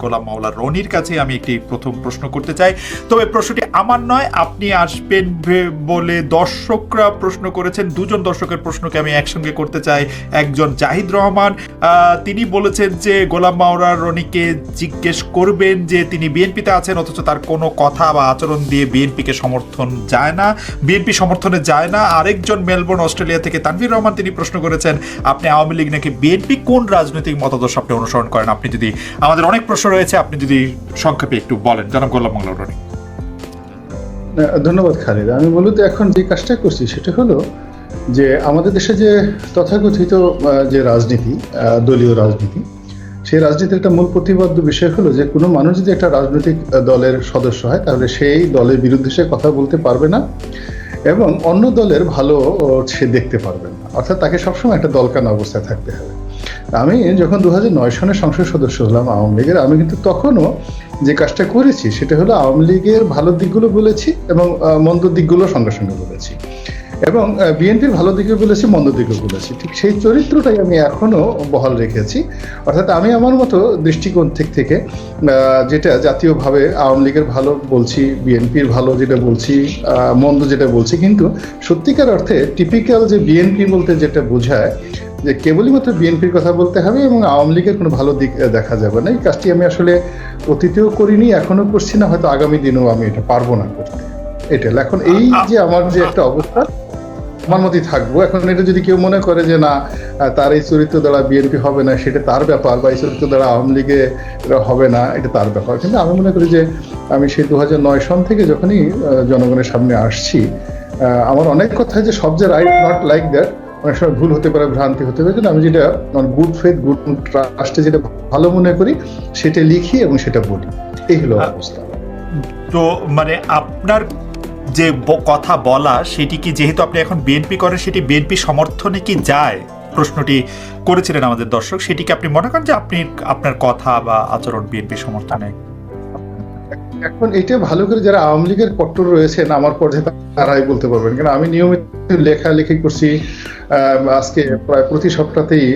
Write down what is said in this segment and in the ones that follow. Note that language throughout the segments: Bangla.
গোলাম মাওলা রনির কাছে আমি একটি প্রথম প্রশ্ন করতে চাই। তবে প্রশ্নটি আমার নয়, আপনি আসবেন বলে দর্শকরা প্রশ্ন করেছেন। দুজন দর্শকের প্রশ্নকে আমি একসঙ্গে করতে চাই। একজন জাহিদ রহমান, তিনি বলেছেন যে গোলাম মাওলা রনিকে জিজ্ঞেস করবেন যে তিনি বিএনপিতে আছেন অথচ তার কোনো কথা বা আচরণ দিয়ে বিএনপিকে সমর্থন যায় না, বিএনপি সমর্থনে যায় না। আরেকজন মেলবোর্ন অস্ট্রেলিয়া থেকে তানভীর রহমান, তিনি প্রশ্ন করেছেন আপনি আওয়ামী লীগ নাকি বিএনপি, কোন রাজনৈতিক মতাদর্শ আপনি অনুসরণ করেন? আপনি যদি, আমাদের অনেক প্রশ্ন রয়েছে, আপনি যদি সংক্ষেপে একটু বলেন জনাব গোলাম মাওলা রনি। ধন্যবাদ খালিদ। আমি মূলত এখন যে কাজটা করছি সেটা হলো যে আমাদের দেশে যে তথাকথিত যে রাজনীতি, দলীয় রাজনীতি, সেই রাজনীতির একটা মূল প্রতিপাদ্য বিষয় হলো যে কোনো মানুষ যদি একটা রাজনৈতিক দলের সদস্য হয় তাহলে সেই দলের বিরুদ্ধে সে কথা বলতে পারবে না এবং অন্য দলের ভালো সে দেখতে পারবে না, অর্থাৎ তাকে সবসময় একটা দলকান অবস্থায় থাকতে হবে। আমি যখন 2009 সনে সংসদ সদস্য হলাম আওয়ামী লীগের, আমি কিন্তু তখনও যে কাজটা করেছি সেটা হলো আওয়ামী লীগের ভালো দিকগুলো বলেছি এবং মন্দ দিকগুলো সঙ্গে সঙ্গে বলেছি, এবং বিএনপির ভালো দিকে বলেছি, মন্দ দিকে বলেছি। ঠিক সেই চরিত্রটাই আমি এখনো বহাল রেখেছি। অর্থাৎ আমি আমার মতো দৃষ্টিকোণ থেকে যেটা জাতীয়ভাবে আওয়ামী লীগের ভালো বলছি, বিএনপির ভালো যেটা বলছি, মন্দ যেটা বলছি, কিন্তু সত্যিকার অর্থে টিপিক্যাল যে বিএনপি বলতে যেটা বোঝায় যে কেবলই মাত্র বিএনপির কথা বলতে হবে এবং আওয়ামী লীগের কোনো ভালো দিক দেখা যাবে না। এই কাজটি আমি আসলে অতীতেও করিনি, এখনো করছি না, হয়তো আগামী দিনেও আমি এটা পারবো না করতে। এটা এখন এই যে আমার যে একটা অবস্থা, আমার মতই থাকবো। এখন এটা যদি কেউ মনে করে যে না তার এই চরিত্র দ্বারা বিএনপি হবে না, সেটা তার ব্যাপার, বা এই চরিত্র দ্বারা আওয়ামী লীগে হবে না, এটা তার ব্যাপার। কিন্তু আমি মনে করি যে আমি সেই 2009 সন থেকে যখনই জনগণের সামনে আসছি, আমার অনেক কথা যে সব যে রাইট নট লাইক দ্যাট, অনেক সময় ভুল হতে পারে, ভ্রান্তি হতে পারে, কিন্তু আমি যেটা গুড ফেথ, গুড ট্রাস্টে যেটা ভালো মনে করি সেটা লিখি এবং সেটা বলি। এই হলো অবস্থা। তো মানে আপনার যে কথা বলা, সেটি কি, যেহেতু আপনি এখন বিএনপি করেন, সেটি বিএনপি সমর্থনে কি যায়? প্রশ্নটি করেছিলেন আমাদের দর্শক। সেটি কি আপনি মনে করেন যে আপনি, আপনার কথা বা আচরণ বিএনপি সমর্থনে? এখন এটা ভালো করে যারা আওয়ামী লীগের কট্টর রয়েছেন আমার পর্যায়ে তারাই বলতে পারবেন, কারণ আমি নিয়মিত লেখালেখি করছি। আজকে প্রায় প্রতি সপ্তাহেই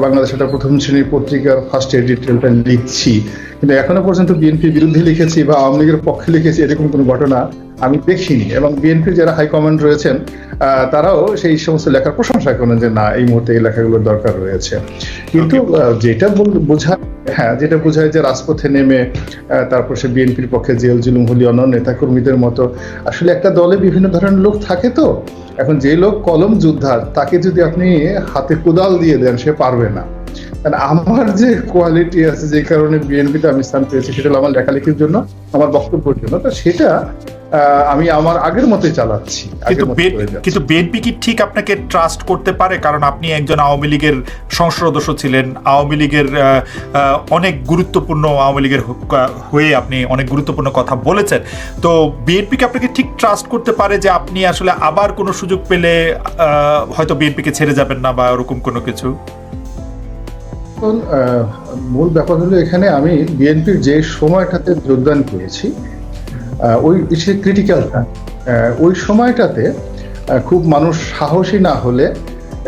বাংলাদেশের একটা প্রথম শ্রেণীর পত্রিকার ফার্স্ট এডিটোরিয়ালটা লিখছি, কিন্তু এখনো পর্যন্ত বিএনপির বিরুদ্ধে লিখেছি বা আওয়ামী লীগের পক্ষে লিখেছি এরকম কোনো ঘটনা আমি দেখিনি। এবং বিএনপির যারা হাইকমান্ড রয়েছেন তারাও সেই সমস্ত লেখার প্রশংসা করেন যে না, এই মুহূর্তে এই লেখাগুলোর দরকার রয়েছে। কিন্তু যেটা বোঝায়, হ্যাঁ, যেটা বোঝায় যে রাজপথে নেমে তারপর সে বিএনপির পক্ষে জেল জুলুম হলি অন্য নেতাকর্মীদের মতো, আসলে একটা দলে বিভিন্ন ধরনের লোক থাকে। তো এখন যে লোক কলম যোদ্ধা, তাকে যদি আপনি হাতে কোদাল দিয়ে দেন সে পারবে না। কারণ আমার যে কোয়ালিটি আছে, যে কারণে বিএনপিতে আমি স্থান পেয়েছি, সেটা হলো আমার লেখালেখির জন্য, আমার বক্তব্যের জন্য। তো সেটা আমি আমার আগের মতোই চালাচ্ছি। কিন্তু বিএনপি কি ঠিক আপনাকে ট্রাস্ট করতে পারে? কারণ আপনি একজন আওয়ামী লীগের সংসদ সদস্য ছিলেন, আওয়ামী লীগের অনেক গুরুত্বপূর্ণ, আওয়ামী লীগের হয়ে আপনি অনেক গুরুত্বপূর্ণ কথা বলেছেন। তো বিএনপি কি আপনাকে ঠিক ট্রাস্ট করতে পারে যে আপনি আসলে আবার কোনো সুযোগ পেলে হয়তো বিএনপিকে ছেড়ে যাবেন না বা ওরকম কোনো কিছু? মূল ব্যাপার হলো এখানে আমি বিএনপির যে সময়টাতে যোগদান করেছি, ওই ক্রিটিক্যালটা, ওই সময়টাতে খুব মানুষ সাহসী না হলে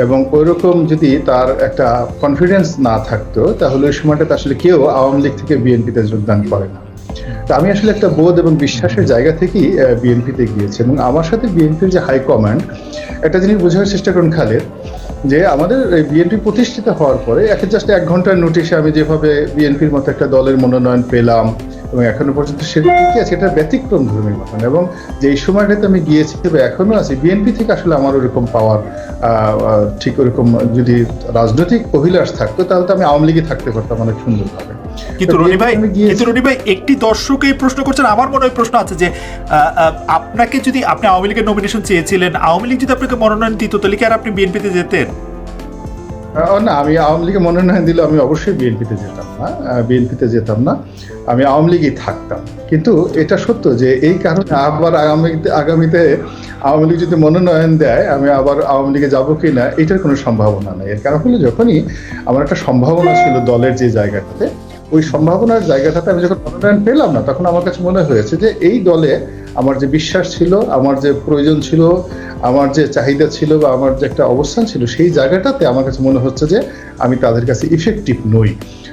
এবং ওইরকম যদি তার একটা কনফিডেন্স না থাকতো, তাহলে ওই সময়টাতে আসলে কেউ আওয়ামী লীগ থেকে বিএনপিতে যোগদান করে না। তো আমি আসলে একটা বোধ এবং বিশ্বাসের জায়গা থেকেই বিএনপিতে গিয়েছি, এবং আমার সাথে বিএনপির যে হাইকমান্ড, একটা জিনিস বোঝার চেষ্টা করুন খালেদ, যে আমাদের বিএনপি প্রতিষ্ঠিত হওয়ার পরে জাস্ট 1 ঘন্টার নোটিশে আমি যেভাবে বিএনপির মতো একটা দলের মনোনয়ন পেলাম এবং এখনো পর্যন্ত সেটা কি আছে, এটা ব্যতিক্রম ধর্মীর মতন। এবং যেই সময়টাতে আমি গিয়েছি বা এখনো আছি, বিএনপি থেকে আসলে আমার ওরকম পাওয়ার ঠিক ওরকম যদি রাজনৈতিক অভিলাষ থাকতো তাহলে তো আমি আওয়ামী লীগে থাকতে পারতাম অনেক সুন্দরভাবে। কিন্তু রনি ভাই একটি দর্শক এই প্রশ্ন করছেন, আমার মনে হয় প্রশ্ন আছে যে আপনাকে যদি, আপনি আওয়ামী লীগের নমিনেশন চেয়েছিলেন, আওয়ামী লীগ যদি আপনাকে মনোনয়ন দিত তাহলে কি আর আপনি বিএনপিতে যেতেন? না, আমি আওয়ামী লীগে মনোনয়ন দিলে আমি অবশ্যই বিএনপিতে যেতাম না, আমি আওয়ামী লীগেই থাকতাম। কিন্তু এটা সত্য যে এই কারণে আবার আগামীতে আওয়ামী লীগ যদি মনোনয়ন দেয় আমি আবার আওয়ামী লীগে যাবো কিনা, এটার কোনো সম্ভাবনা নেই। এর কারণ হলো যখনই আমার একটা সম্ভাবনা ছিল দলের যে জায়গাটাতে, ওই সম্ভাবনার জায়গাটাতে আমি যখন মনোনয়ন পেলাম না, তখন আমার কাছে মনে হয়েছে যে এই দলে আমার যে বিশ্বাস ছিল, আমার যে প্রয়োজন ছিল, আমার যে চাহিদা ছিল বা আমার যে একটা অবস্থান ছিল, সেই জায়গাটাতে আমার কাছে মনে হচ্ছে যে আমি তাদের কাছে ইফেক্টিভ নই।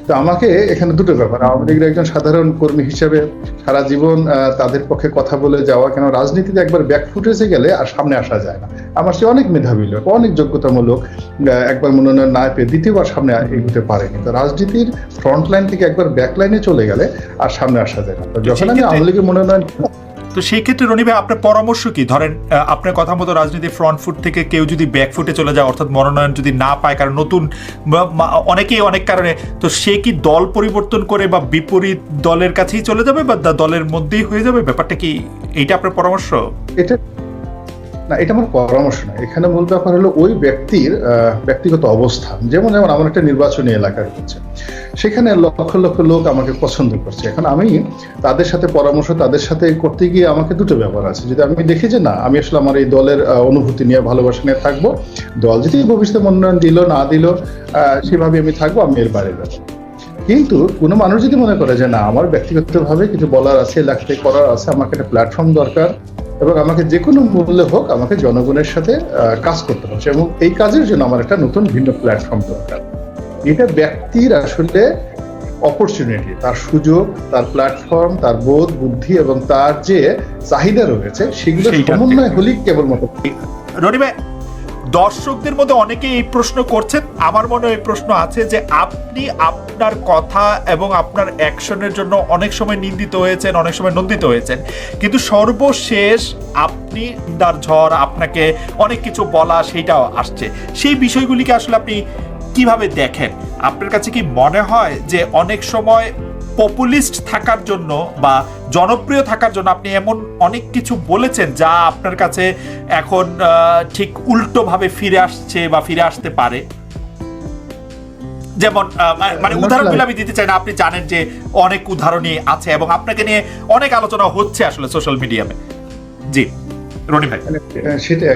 তো আমাকে এখানে দুটো ব্যাপার, আওয়ামী লীগের একজন সাধারণ কর্মী হিসেবে সারা জীবন তাদের পক্ষে কথা বলে যাওয়া, কেন রাজনীতিতে একবার ব্যাকফুটেজে গেলে আর সামনে আসা যায় না। আমার সে অনেক মেধাবী লোক, অনেক যোগ্যতামূলক, একবার মনোনয়ন না পেয়ে দ্বিতীয়বার সামনে এগোতে পারেনি। তো রাজনীতির ফ্রন্ট লাইন থেকে একবার ব্যাক লাইনে চলে গেলে আর সামনে আসা যায় না। যখন আমি আওয়ামী লীগের মনোনয়ন, তো সেই ক্ষেত্রে রনি ভাই আপনার পরামর্শ কি? ধরেন আপনার কথা মতো রাজনীতির ফ্রন্ট ফুট থেকে কেউ যদি ব্যাক ফুটে চলে যায়, অর্থাৎ মনোনয়ন যদি না পায়, কারণ নতুন অনেকেই অনেক কারণে, তো সে কি দল পরিবর্তন করে বা বিপরীত দলের কাছেই চলে যাবে বা দলের মধ্যেই হয়ে যাবে? ব্যাপারটা কি এইটা আপনার পরামর্শ? এটা না, এটা আমার পরামর্শ না। এখানে মূল ব্যাপার হলো ওই ব্যক্তির ব্যক্তিগত অবস্থান। যেমন আমার একটা নির্বাচনী এলাকা রয়েছে, সেখানে লক্ষ লক্ষ লোক আমাকে পছন্দ করছে। এখন আমি তাদের সাথে পরামর্শ, তাদের সাথে করতে গিয়ে আমাকে দুটো ব্যাপার আছে। যদি আমি দেখি যে না, আমি আসলে আমার এই দলের অনুভূতি নিয়ে, ভালোবাসা নিয়ে থাকবো, দল যদি ভবিষ্যতে মনোনয়ন দিল না দিল সেভাবে আমি থাকবো, আমি এর বাইরে যাবো। কিন্তু কোনো মানুষ যদি মনে করে যে না, আমার ব্যক্তিগতভাবে কিছু বলার আছে, লেখাতে করার আছে, আমাকে একটা প্ল্যাটফর্ম দরকার এবং আমাকে যে কোনো মূল্যে হোক আমাকে জনগণের সাথে কাজ করতে হচ্ছে, এবং এই কাজের জন্য আমার একটা নতুন ভিন্ন প্ল্যাটফর্ম দরকার। এটা ব্যক্তির আসলে অপরচুনিটি, তার সুযোগ, তার প্ল্যাটফর্ম, তার বোধ, বুদ্ধি এবং তার যে চাহিদা রয়েছে সেগুলো সমন্বয় হলেই কেবলমাত্র। রনি ভাই, দর্শকদের মধ্যে অনেকে এই প্রশ্ন করছেন, আমার মনে এই প্রশ্ন আছে যে আপনি আপনার কথা এবং আপনার অ্যাকশনের জন্য অনেক সময় নিন্দিত হয়েছেন, অনেক সময় নন্দিত হয়েছেন, কিন্তু সর্বশেষ আপনি তার ঝড়, আপনাকে অনেক কিছু বলা, সেইটাও আসছে। সেই বিষয়গুলিকে আসলে আপনি কিভাবে দেখেন? আপনার কাছে কি মনে হয় যে অনেক সময় পপুলিস্ট থাকার জন্য বা জনপ্রিয় থাকার জন্য আপনি এমন অনেক কিছু বলেছেন যা আপনার কাছে এখন ঠিক উল্টোভাবে ফিরে আসছে বা ফিরে আসতে পারে? যেমন মানে উদাহরণগুলো আমি দিতে চাই না, আপনি জানেন যে অনেক উদাহরণই আছে এবং আপনাকে নিয়ে অনেক আলোচনা হচ্ছে আসলে সোশ্যাল মিডিয়াতে। জি রনি ভাই, সেটা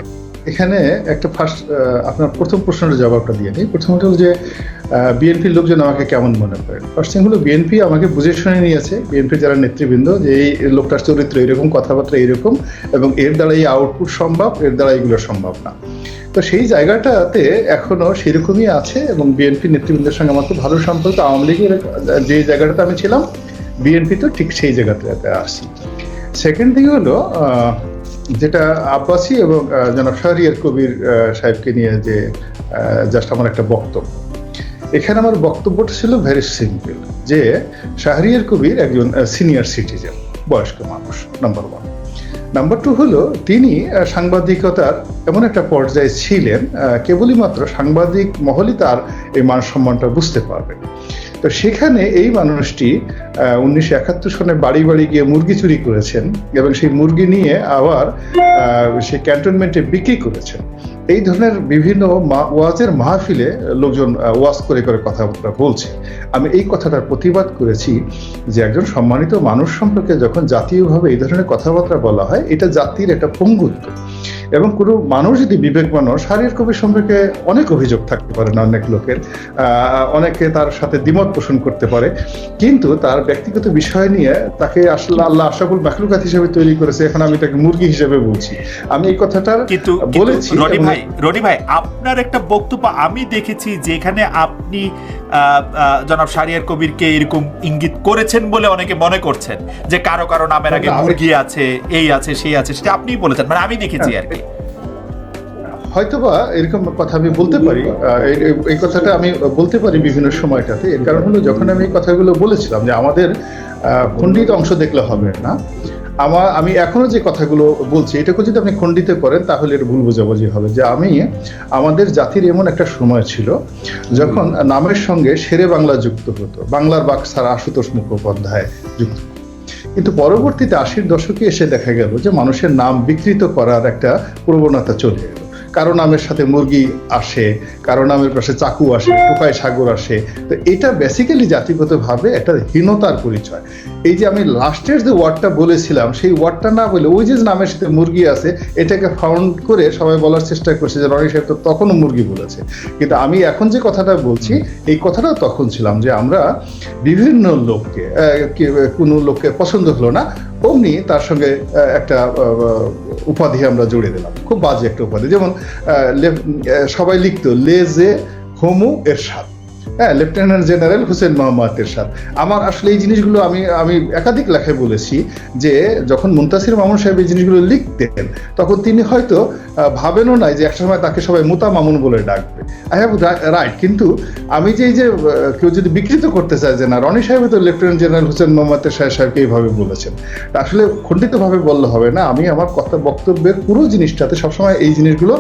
এখানে একটা ফার্স্ট আপনার প্রথম প্রশ্নের জবাবটা দিয়ে নিই। প্রথমত হলো যে বিএনপির লোকজন আমাকে কেমন মনে করেন। ফার্স্ট থিং হলো, বিএনপি আমাকে বুঝে শুনে নিয়েছে, বিএনপির যারা নেতৃবৃন্দ, যে এই লোকটার চরিত্র এরকম, কথাবার্তা এরকম, এবং এর দ্বারা এই আউটপুট সম্ভব, এর দ্বারা এগুলো সম্ভব না। তো সেই জায়গাটাতে এখনো সেরকমই আছে এবং বিএনপি নেতৃবৃন্দের সঙ্গে আমার খুব ভালো সম্পর্ক। আওয়ামী লীগের যে জায়গাটাতে আমি ছিলাম, বিএনপি তো ঠিক সেই জায়গাটাতে আসছি। সেকেন্ড থিং হলো যেটা আব্বাসী এবং জনাব শাহরিয়ার কবির সাহেবকে নিয়ে যে জাস্ট আমার একটা বক্তব্য, এখানে আমার বক্তব্যটা ছিল ভেরি সিম্পল, যে শাহরিয়ার কবির একজন সিনিয়র সিটিজেন, বয়স্ক মানুষ, নাম্বার ওয়ান। নাম্বার টু হলো, তিনি সাংবাদিকতার এমন একটা পর্যায়ে ছিলেন, কেবলই মাত্র সাংবাদিক মহলই তার এই মান সম্মানটা বুঝতে পারবেন। তো সেখানে এই মানুষটি 1971 সনে বাড়ি বাড়ি গিয়ে মুরগি চুরি করেছেন এবং সেই মুরগি নিয়ে আবার সেই ক্যান্টনমেন্টে বিক্রি করেছেন। এই ধরনের বিভিন্ন ওয়াজের মাহফিলে লোকজন ওয়াজ করে করে কথাবার্তা বলছে। আমি এই কথাটার প্রতিবাদ করেছি যে একজন সম্মানিত মানুষ সম্পর্কে যখন জাতীয়ভাবে এই ধরনের কথাবার্তা বলা হয়, এটা জাতির একটা পঙ্গুত্ব। এবং কোনো মানুষ যদি বিবেকবান, শাহরিয়ার কবির সম্পর্কে অনেক অভিযোগ থাকতে পারে না অনেক লোকের, অনেকে তার সাথে দ্বিমত পোষণ করতে পারে, কিন্তু তার ব্যক্তিগত বিষয় নিয়ে তাকে আসলে আল্লাহ আশরাফুল মাখলুকাত হিসেবে তৈরি করেছে, এখন আমি তাকে মুরগি হিসেবে বলছি। আমি এই কথাটা বলেছি। রনি ভাই, আপনার একটা বক্তব্য আমি দেখেছি যেখানে আপনি জনাব শাহরিয়ার কবিরকে এরকম ইঙ্গিত করেছেন বলে অনেকে মনে করছেন যে কারো কারো নামের আগে মুরগি আছে, এই আছে, সেই আছে, সেটা আপনিই বলেছেন, মানে আমি দেখেছি আর কি। হয়তোবা এরকম কথা আমি বলতে পারি, এই কথাটা আমি বলতে পারি বিভিন্ন সময়টাতে। এর কারণ হলো, যখন আমি এই কথাগুলো বলেছিলাম যে আমাদের খণ্ডিত অংশ দেখলে হবে না, আমি এখনো যে কথাগুলো বলছি এটাকে যদি আপনি খণ্ডিত করেন তাহলে এর ভুল বোঝাবুঝি হবে। যে আমাদের জাতির এমন একটা সময় ছিল যখন নামের সঙ্গে শেরে বাংলা যুক্ত হতো, বাংলার বাক স্যার আশুতোষ মুখোপাধ্যায় যুক্ত, কিন্তু পরবর্তীতে 80-র দশকে এসে দেখা গেল যে মানুষের নাম বিকৃত করার একটা প্রবণতা চলে এলো। কারো নামের সাথে মুরগি আসে, কারো নামের পাশে চাকু আসে, টোকাই সাগর আসে। তো এটা বেসিক্যালি জাতিগতভাবে একটা হীনতার পরিচয়। এই যে আমি লাস্টের যে ওয়ার্ডটা বলেছিলাম, সেই ওয়ার্ডটা না বলে ওই যে নামের সাথে মুরগি আছে এটাকে ফাউন্ড করে সবাই বলার চেষ্টা করছে যে রনি সাহেব তো তখনও মুরগি বলেছে। কিন্তু আমি এখন যে কথাটা বলছি, এই কথাটা তখন ছিলাম যে আমরা বিভিন্ন লোককে, কোনো লোককে পছন্দ হলো না, অমনি তার সঙ্গে একটা উপাধি আমরা জুড়ে দিলাম, খুব বাজে একটা উপাধি। যেমন সবাই লিখতো লেজে হোমু এরশাদ, হ্যাঁ, লেফটেন্যান্ট জেনারেল হোসেন মোহাম্মদ এরশাদ। আমার আসলে এই জিনিসগুলো আমি আমি একাধিক লেখায় বলেছি যে যখন মুনতাসির মামুন সাহেব এই জিনিসগুলো লিখতেন তখন তিনি হয়তো ভাবেনও নাই যে একটা সময় তাকে সবাই মুতা মামুন বলে ডাকবে। আই হ্যাভ রাইট, কিন্তু আমি যে এই যে কেউ যদি বিকৃত করতে চায় যে না রনি সাহেব তো লেফটেন্যান্ট জেনারেল হোসেন মোহাম্মদ এরশাদ সাহেবকে এইভাবে বলেছেন, আসলে খণ্ডিতভাবে বললে হবে না। আমি আমার কথা বক্তব্যের পুরো জিনিসটাতে সবসময় এই জিনিসগুলো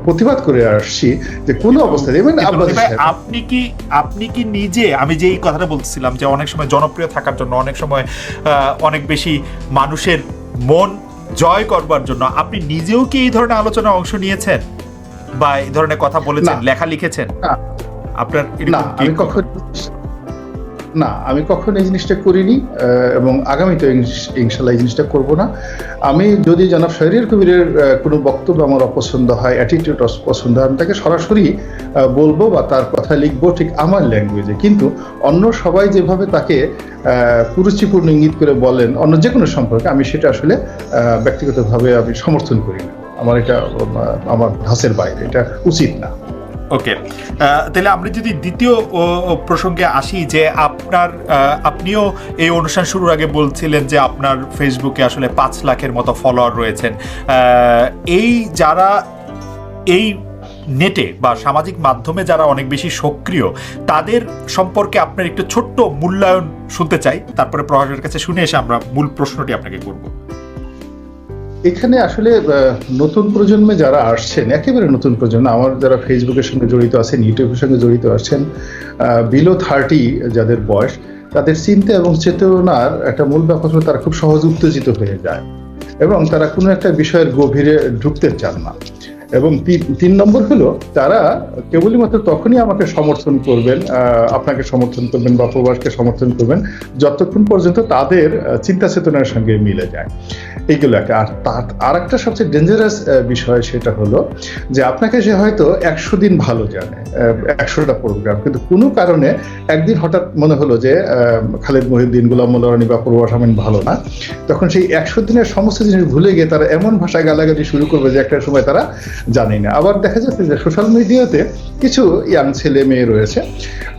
প্রতিবাদ করে আসছি যে কোনো অবস্থায় আপনি কি নিজে, আমি যে এই কথাটা বলছিলাম যে অনেক সময় জনপ্রিয় থাকার জন্য, অনেক সময় অনেক বেশি মানুষের মন জয় করবার জন্য আপনি নিজেও কি এই ধরনের আলোচনায় অংশ নিয়েছেন বা এই ধরনের কথা বলেছেন, লেখা লিখেছেন? আপনার আমি কখনো এই জিনিসটা করিনি এবং আগামীতে ইনশাল্লাহ এই জিনিসটা করব না। আমি যদি জনাব শহরিয়ার কবিরের কোনো বক্তব্য আমার অপছন্দ হয়, অ্যাটিটিউড অপছন্দ হয়, আমি তাকে সরাসরি বলবো বা তার কথা লিখবো ঠিক আমার ল্যাঙ্গুয়েজে। কিন্তু অন্য সবাই যেভাবে তাকে কুরুচিপূর্ণ ইঙ্গিত করে বলেন অন্য যে কোনো সম্পর্কে, আমি সেটা আসলে ব্যক্তিগতভাবে আমি সমর্থন করি না। আমার এটা আমার ধাঁচের বাইরে, এটা উচিত না। ওকে, তাহলে আমরা যদি দ্বিতীয় প্রসঙ্গে আসি যে আপনিও এই অনুষ্ঠান শুরুর আগে বলছিলেন যে আপনার ফেসবুকে আসলে 5 লাখের মতো ফলোয়ার রয়েছেন। এই যারা এই নেটে বা সামাজিক মাধ্যমে যারা অনেক বেশি সক্রিয়, তাদের সম্পর্কে আপনার একটু ছোট্ট মূল্যায়ন শুনতে চাই, তারপরে প্রভাসের কাছে শুনে এসে আমরা মূল প্রশ্নটি আপনাকে করব। এখানে আসলে নতুন প্রজন্মে যারা আসছেন, একেবারে নতুন প্রজন্ম, আমার যারা ফেসবুকের সঙ্গে জড়িত আছেন, ইউটিউবের সঙ্গে জড়িত আছেন, বিলো 30 যাদের বয়স, তাদের চিন্তা এবং চেতনার একটা মূল ব্যাপার হলো তারা খুব সহজ উত্তেজিত হয়ে যায় এবং তারা কোনো একটা বিষয়ের গভীরে ঢুকতে চান না। এবং 3 নম্বর হলো তারা কেবলই মাত্র তখনই আমাকে সমর্থন করবেন, আপনাকে সমর্থন করবেন বা প্রবাসকে সমর্থন করবেন যতক্ষণ পর্যন্ত তাদের চিন্তা চেতনার সঙ্গে মিলে যায়। এইগুলো একটা। আর একটা সবচেয়ে ডেঞ্জারাস বিষয় সেটা হলো যে আপনাকে সে হয়তো 100 দিন ভালো জানে, 100টা প্রোগ্রাম, কিন্তু কোনো কারণে একদিন হঠাৎ মনে হলো যে খালেদ মহিউদ্দিন, গোলাম মোল্লা রনি বা প্রবাস আমিন ভালো না, তখন সেই 100 দিনের সমস্ত জিনিস ভুলে গিয়ে তারা এমন ভাষায় গালাগালি শুরু করবে যে একটা সময় তারা জানি না। আবার দেখা যাচ্ছে যে সোশ্যাল মিডিয়াতে কিছু ইয়াং ছেলে মেয়ে রয়েছে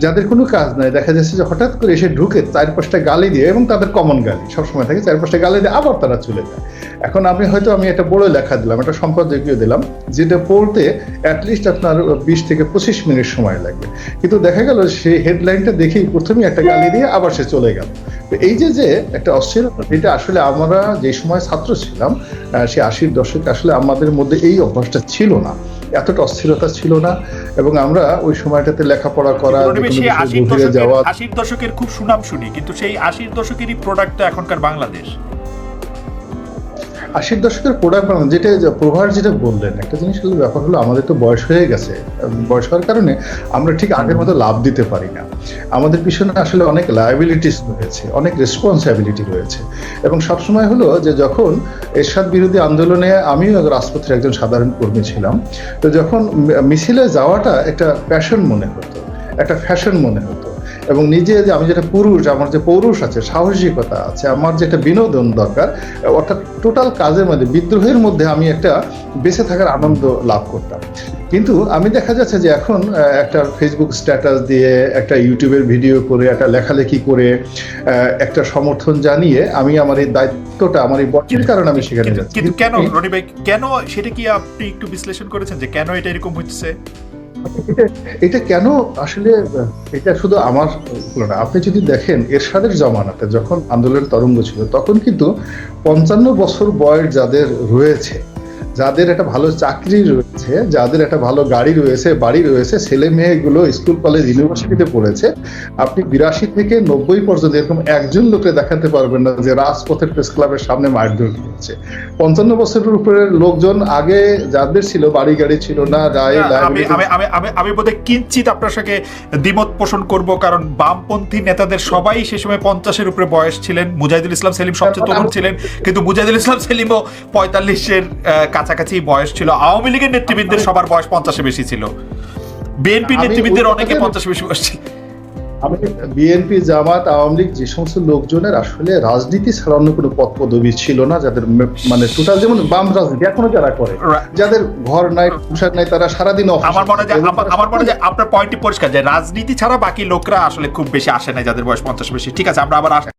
যাদের কোনো কাজ নাই, দেখা যাচ্ছে যে হঠাৎ করে এসে ঢুকে 4-5টা গালি দিয়ে, এবং তাদের কমন গালি সবসময় থাকে, 4-5টা গালি দিয়ে আবার তারা চলে যায়। এখন আমি একটা বড় লেখা দিলাম, একটা সম্পাদকীয় দিলাম, যেটা পড়তে অ্যাটলিস্ট আপনার 20 থেকে 25 মিনিট সময় লাগবে, কিন্তু দেখা গেল সেই হেডলাইনটা দেখেই প্রথমেই একটা গালি দিয়ে আবার সে চলে গেল। এই যে একটা অস্থিরতা, এটা আসলে আমরা যে সময় ছাত্র ছিলাম সে 80-র দশকে আসলে আমাদের মধ্যে এই অভ্যাসটা ছিল না, এতটা অস্থিরতা ছিল না, এবং আমরা ওই সময়টাতে লেখাপড়া করা, 80-র দশকের খুব সুনাম শুনি, কিন্তু সেই 80-র দশকেরই প্রোডাক্ট এখনকার বাংলাদেশ। 80-র দশকের প্রোডাক্ট বানানো, যেটা প্রভার যেটা বললেন, একটা জিনিস হলো ব্যাপার হলো আমাদের তো বয়স হয়ে গেছে, বয়স হওয়ার কারণে আমরা ঠিক আগের মতো লাভ দিতে পারি না। আমাদের পিছনে আসলে অনেক লায়াবিলিটিস রয়েছে, অনেক রেসপন্সিবিলিটি রয়েছে, এবং সবসময় হলো যে যখন এরশাদ বিরোধী আন্দোলনে আমিও রাজপথের একজন সাধারণ কর্মী ছিলাম, তো যখন মিছিলে যাওয়াটা একটা প্যাশন মনে হতো, একটা ফ্যাশন মনে হতো, এবং নিজে যে আমি যেটা পুরুষ, আমার যে পৌরুষ আছে, সাহসিকতা আছে, আমার যেটা বিনোদন দরকার, অর্থাৎ টোটাল কাজের মধ্যে, বিদ্রোহের মধ্যে আমি একটা বেঁচে থাকার আনন্দ লাভ করতাম। কিন্তু আমি দেখা যাচ্ছে যে এখন একটা ফেসবুক স্ট্যাটাস দিয়ে, একটা ইউটিউবের ভিডিও করে, একটা লেখালেখি করে, একটা সমর্থন জানিয়ে আমি আমার এই দায়িত্বটা, আমার এই বয়সের কারণে আমি সেখানে যাচ্ছি। কিন্তু কেন রনি ভাই, কেন সেটা কি আপনি একটু বিশ্লেষণ করেছেন যে কেন এটা এরকম হচ্ছে? এটা কেন আসলে, এটা শুধু আমার হলো না। আপনি যদি দেখেন এরশাদের জমানাতে যখন আন্দোলনের তরঙ্গ ছিল, তখন কিন্তু 55 বছর বয়স যাদের রয়েছে, যাদের একটা ভালো চাকরি রয়েছে, যাদের একটা ভালো গাড়ি রয়েছে, বাড়ি রয়েছে, ছেলে মেয়েগুলো স্কুল কলেজ ইউনিভার্সিটিতে পড়েছে, আপনি 82 থেকে 90 পর্যন্ত এরকম একজন লোকে দেখাতে পারবেন না যে রাজপথের প্রেস ক্লাবের সামনে মারধর করেছে। 55 বছরের উপরে লোকজন আগে যাদের ছিল, বাড়ি গাড়ি ছিল না, আমি বোধহয় কিঞ্চিত আপনার সাথে দ্বিমত পোষণ করব, কারণ বামপন্থী নেতাদের সবাই সে সময় 50-এর উপরে বয়স ছিলেন। মুজাহিদুল ইসলাম সেলিম সবচেয়ে তরুণ ছিলেন, কিন্তু মুজাহিদুল ইসলাম সেলিমও 45-এর কাছাকাছি বয়স ছিল। আওয়ামী লীগের নেতৃবৃন্দের সবার বয়স 50-এর বেশি ছিল, বিএনপির নেতৃবৃন্দের অনেকে 50 বেশি বয়স ছিল। আমি বিএনপি, জামাত, আওয়ামী লীগ যে সমস্ত লোকজনের আসলে রাজনীতি ছাড়া অন্য কোনো পদ পদবি ছিল না, যাদের মানে টোটাল যেমন বাম রাজনীতি এখনো যারা করে, যাদের ঘর নাই সংসার নাই, তারা সারাদিন আমার মনে হয় আপনার পয়েন্টটি পরিষ্কার যে রাজনীতি ছাড়া বাকি লোকরা আসলে খুব বেশি আসে না, যাদের বয়স 50 বেশি। ঠিক আছে, আমরা আবার